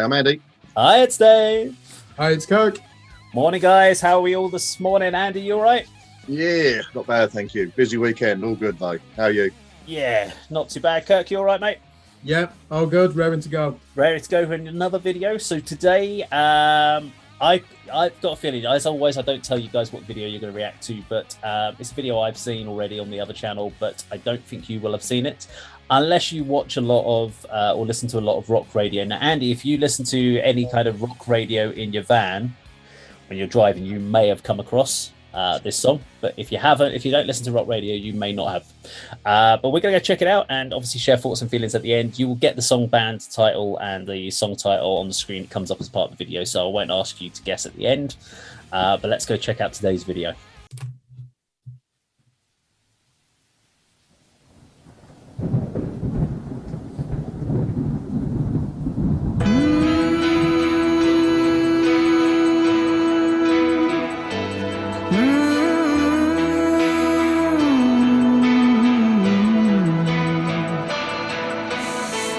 I'm Andy. Hi, it's Dave. Hi, it's Kirk. Morning, guys. How are we all this morning? Andy, you all right? Yeah, not bad, thank you. Busy weekend, all good though. How are you? Yeah, not too bad. Kirk, you all right, mate? Yep, all good, raring to go. Ready to go for another video. So today, I've got a feeling, as always, I don't tell you guys what video you're going to react to, but it's a video I've seen already on the other channel, but I don't think you will have seen it unless you watch a lot of or listen to a lot of rock radio. Now, Andy, if you listen to any kind of rock radio in your van when you're driving, you may have come across this song, but if you haven't, if you don't listen to rock radio, you may not have. But we're gonna go check it out and obviously share thoughts and feelings at the end. You will get the song band title and the song title on the screen. It comes up as part of the video, so I won't ask you to guess at the end, but let's go check out today's video.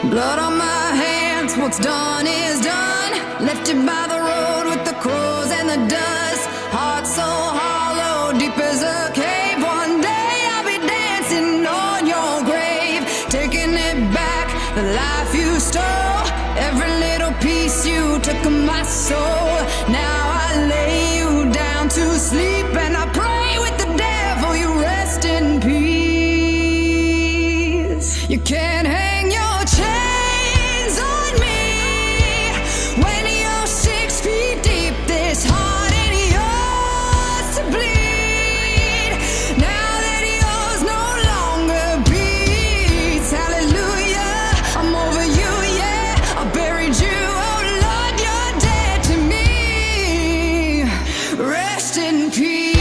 Blood on my hands, what's done is done. Left you by the road with the crows and the dust. Heart so hollow, deep as a cave. One day I'll be dancing on your grave, taking it back, the life you stole. Every little piece you took of my soul. Now I lay you down to sleep and I pray with the devil you rest in peace. You can't hang your chains on me when you're 6 feet deep. This heart ain't yours to bleed. Now that yours no longer beats. Hallelujah, I'm over you, yeah. I buried you, oh Lord, you're dead to me. Rest in peace.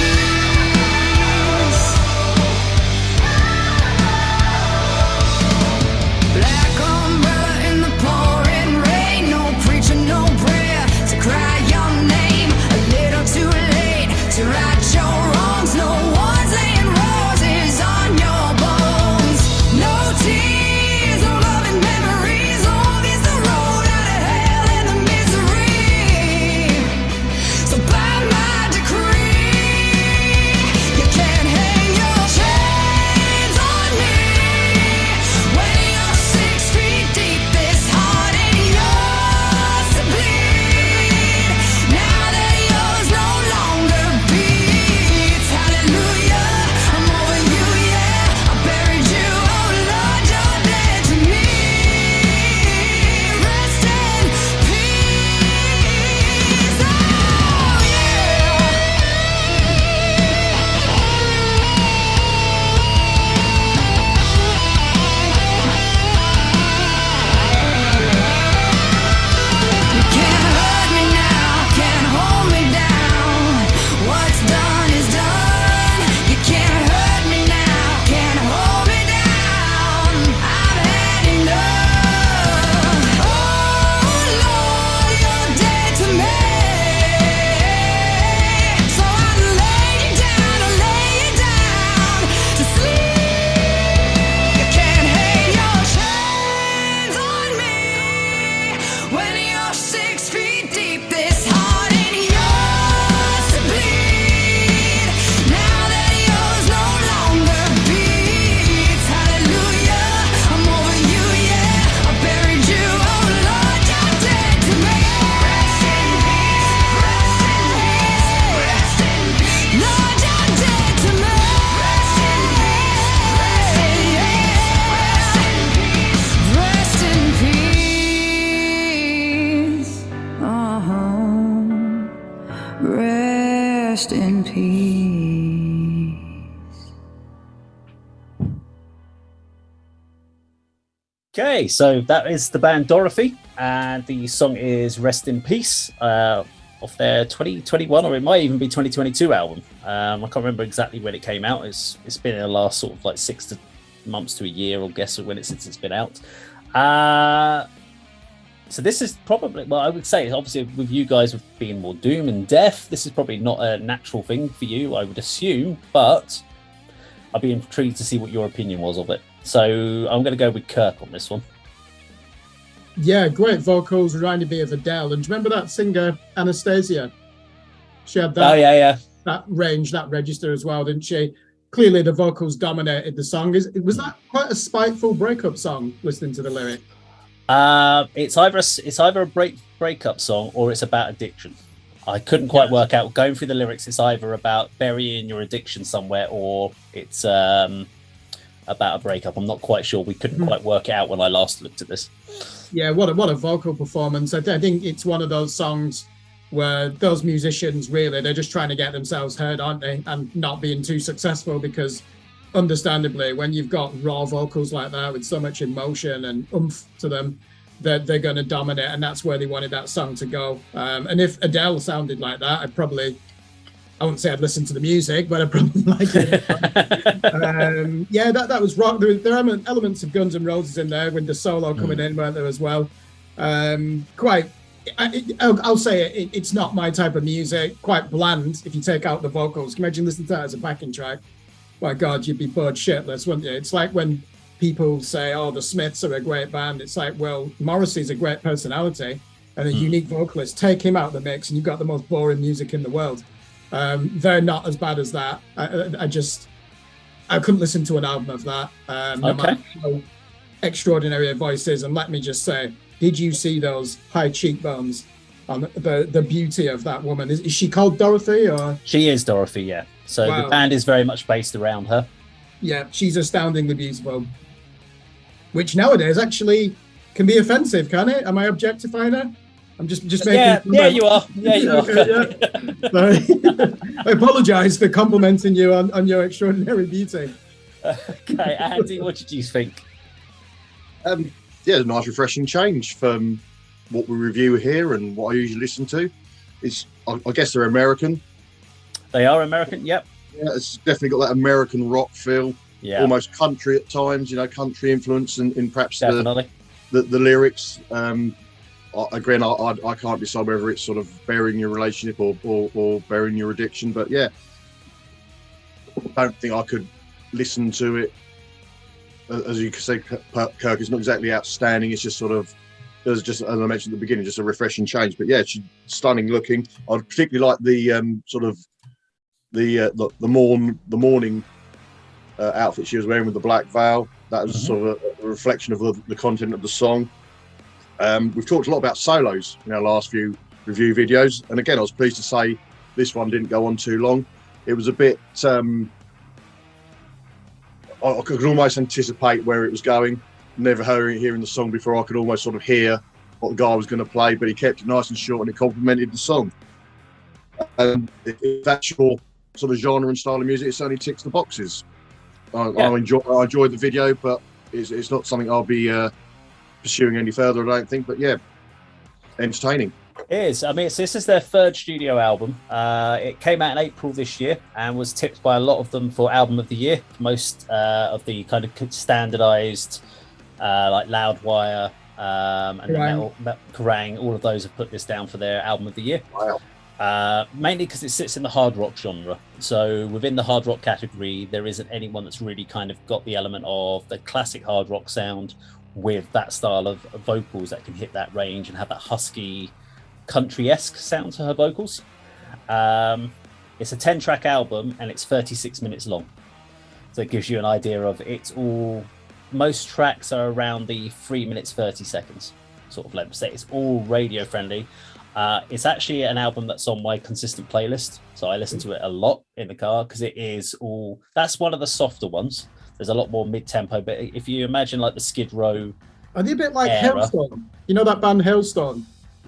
Black umbrella in the pouring rain. No preacher, no prayer to cry your name. A little too late to right your wrongs. No one's laying roses on your bones. No tears, no loving memories. Long is the road out of hell and the misery. So by my decree, you can't hang your chains on me when you're 6 feet deep. This heart ain't yours to bleed. Now that yours no longer beats. Hallelujah, I'm over you, yeah. I buried you, oh Lord, you're dead to me. Rest in peace. Oh You can't hurt me now, can't hold me down. What's done is done. You can't hurt me now, can't hold me down. I've had enough. Oh Lord, you're dead to me. So I lay you down to sleep. You can't hang your chains on me when you're 6 feet deep. This heart ain't yours to bleed. Now that yours no longer beats. Hallelujah, I'm over you, yeah. I buried you, oh Lord, you're dead to me. Rest in peace, rest in peace, Lord, you're dead to me. Rest in peace, rest in peace. Rest in peace. Okay, so that is the band Dorothy, and the song is Rest in Peace, off their 2021, or it might even be 2022 album. I can't remember exactly when it came out. It's been in the last sort of like 6 months to a year, or guess when since it's been out. So this is probably, well, I would say, obviously with you guys with being more doom and death, this is probably not a natural thing for you, I would assume, but I'd be intrigued to see what your opinion was of it. So I'm going to go with Kirk on this one. Yeah, great vocals, reminded me of Adele. And do you remember that singer Anastasia? She had that, Oh yeah. that range, that register as well, didn't she? Clearly, the vocals dominated the song. Was that quite a spiteful breakup song? Listening to the lyric, It's either a breakup song or it's about addiction. I couldn't quite work out. Going through the lyrics, it's either about burying your addiction somewhere or it's about a breakup. I'm not quite sure. We couldn't quite work it out when I last looked at this. Yeah, what a vocal performance. I think it's one of those songs where those musicians really, they're just trying to get themselves heard, aren't they? And not being too successful, because understandably, when you've got raw vocals like that with so much emotion and oomph to them, they're going to dominate, and that's where they wanted that song to go. And if Adele sounded like that, I wouldn't say I'd listen to the music, but I'd probably like it. Yeah, that was rock. There are elements of Guns N' Roses in there with the solo coming in, weren't there, as well? I'll say it's not my type of music. Quite bland if you take out the vocals. Can you imagine listening to that as a backing track? My God, you'd be bored shitless, wouldn't you? It's like when people say, oh, the Smiths are a great band. It's like, well, Morrissey's a great personality and a unique vocalist. Take him out of the mix and you've got the most boring music in the world. They're not as bad as that. I couldn't listen to an album of that. No matter how extraordinary a voice is. And let me just say, did you see those high cheekbones on the beauty of that woman? Is she called Dorothy or? She is Dorothy, yeah. So the band is very much based around her. Yeah, she's astoundingly beautiful. Which nowadays actually can be offensive, can it? Am I objectifying her? I'm just making. Yeah, you are. Yeah, you are. Okay, yeah. I apologise for complimenting you on your extraordinary beauty. Okay, Andy, what did you think? Yeah, a nice refreshing change from what we review here and what I usually listen to. I guess they're American. They are American, yep. Yeah, it's definitely got that American rock feel. Yeah. Almost country at times, country influence in perhaps definitely the lyrics. Again, I can't decide whether it's sort of burying your relationship or burying your addiction, but yeah, I don't think I could listen to it. As you can say, Kirk, it's not exactly outstanding. It's just sort of, as I mentioned at the beginning, just a refreshing change. But yeah, she's stunning looking. I particularly like the sort of the morning outfit she was wearing with the black veil. That was sort of a reflection of the content of the song. We've talked a lot about solos in our last few review videos, and again, I was pleased to say this one didn't go on too long. It was a bit. I could almost anticipate where it was going. Never hearing the song before, I could almost sort of hear what the guy was going to play, but he kept it nice and short and it complemented the song. If that's your sort of genre and style of music, it certainly ticks the boxes. I enjoyed the video, but it's not something I'll be pursuing any further, I don't think. But yeah, entertaining. It is. I mean, this is their third studio album. It came out in April this year and was tipped by a lot of them for album of the year. Most of the kind of standardized, like Loudwire and Kerrang, all of those have put this down for their album of the year. Wow. Mainly because it sits in the hard rock genre. So within the hard rock category, there isn't anyone that's really kind of got the element of the classic hard rock sound with that style of vocals that can hit that range and have that husky, country-esque sound to her vocals. It's a 10-track album and it's 36 minutes long. So it gives you an idea of most tracks are around the 3 minutes 30 seconds sort of length. So it's all radio friendly. It's actually an album that's on my consistent playlist, so I listen to it a lot in the car because that's one of the softer ones. There's a lot more mid-tempo, but if you imagine like the Skid Row, are they a bit like Hailstorm? You know that band Hailstorm?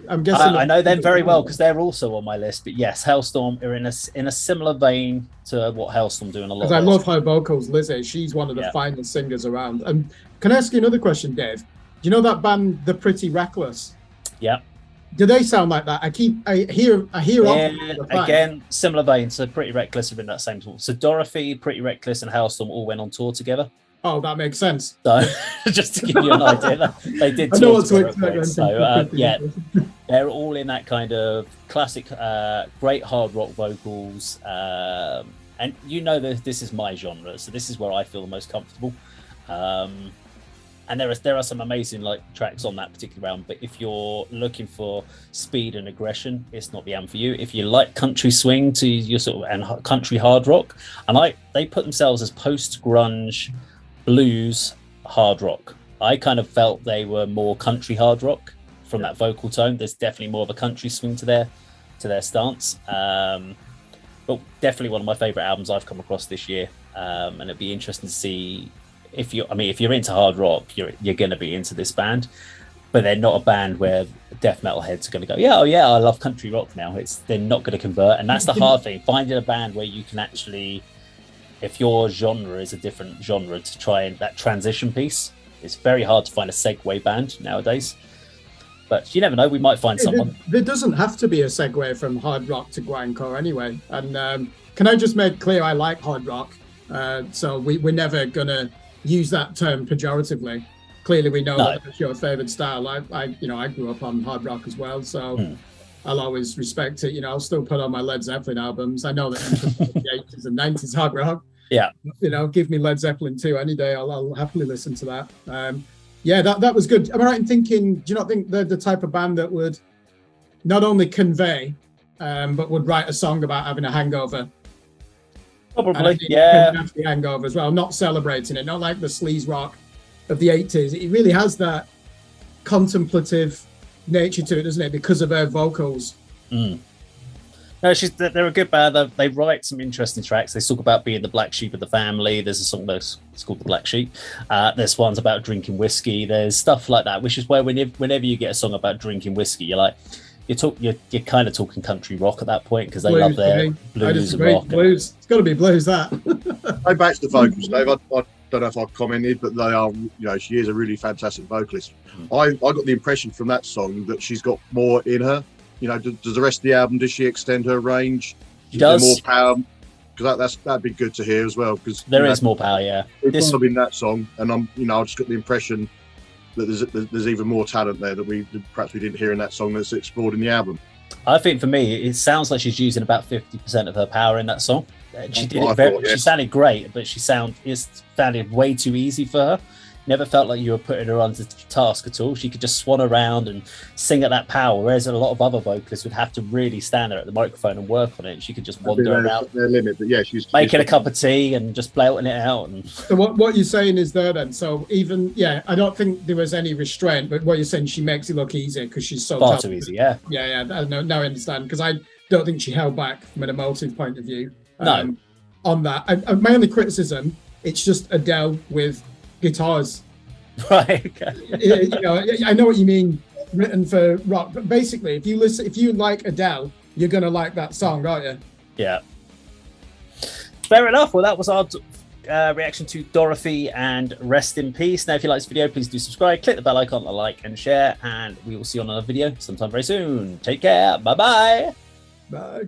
I'm guessing I know them very well because they're also on my list. But yes, Hailstorm are in a similar vein to what Hailstorm do in a lot. Because I love her vocals, Lizzie. She's one of the finest singers around. And can I ask you another question, Dave? Do you know that band, The Pretty Reckless? Yeah. Do they sound like that? I hear again, similar vein. So Pretty Reckless have been that same tour. So Dorothy, Pretty Reckless, and Hailstorm all went on tour together. Oh, that makes sense. So just to give you an idea, they did tour. I know what to expect. So yeah, they're all in that kind of classic, great hard rock vocals. And you know that this is my genre, so this is where I feel the most comfortable. And there are some amazing like tracks on that particular album. But if you're looking for speed and aggression, it's not the album for you. If you like country swing to your sort of and country hard rock, and they put themselves as post grunge blues hard rock. I kind of felt they were more country hard rock from that vocal tone. There's definitely more of a country swing to their stance. But definitely one of my favorite albums I've come across this year. And it'd be interesting to see if you're into hard rock, you're going to be into this band, but they're not a band where death metal heads are going to go, yeah, I love country rock now. They're not going to convert. And that's the hard thing, finding a band where you can actually, if your genre is a different genre, to try and that transition piece. It's very hard to find a segue band nowadays, but you never know, we might find someone. There doesn't have to be a segue from hard rock to grindcore anyway. And can I just make clear, I like hard rock, so we're never gonna use that term pejoratively. Clearly we know that that's your favorite style. I grew up on hard rock as well, so I'll always respect it. I'll still put on my Led Zeppelin albums. I know that the 80s and 90s hard rock. Yeah, give me Led Zeppelin 2 any day. I'll happily listen to that. That was good. Am I right in thinking, do you not think they're the type of band that would not only convey, but would write a song about having a hangover? Probably, yeah. The hangover as well, not celebrating it, not like the sleaze rock of the 80s. It really has that contemplative nature to it, doesn't it? Because of her vocals. No, they're a good band. They write some interesting tracks. They talk about being the black sheep of the family. There's a song it's called The Black Sheep. There's ones about drinking whiskey. There's stuff like that, which is where whenever you get a song about drinking whiskey, you're kind of talking country rock at that point, because they love their blues and rock. Blues. It's got to be blues, that. Go back to the vocals, Dave. I don't know if I've commented, but they are, she is a really fantastic vocalist. I got the impression from that song that she's got more in her. Does the rest of the album, does she extend her range? She does. More power? Because that'd be good to hear as well. Because there is more power, yeah. It's in that song, and I just got the impression that there's even more talent there that we perhaps didn't hear in that song that's explored in the album. I think for me, it sounds like she's using about 50% of her power in that song. She did it very. She sounded great, but it sounded way too easy for her. Never felt like you were putting her under task at all. She could just swan around and sing at that power, whereas a lot of other vocalists would have to really stand there at the microphone and work on it. She could just wander around, their limit. But yeah, she's making a cup of tea and just belting it out. So what you're saying is there then. So even I don't think there was any restraint, but what you're saying, she makes it look easy because she's so far too easy. Yeah. Now I understand, because I don't think she held back from an emotive point of view. No. On that, my only criticism, it's just Adele with guitars. Right. I know what you mean, written for rock, but basically, if you like Adele, you're gonna like that song, aren't you? Yeah. Fair enough. Well, that was our reaction to Dorothy, and rest in peace. Now, if you like this video, please do subscribe, click the bell icon, like and share, and we will see you on another video sometime very soon. Take care. Bye-bye. Bye.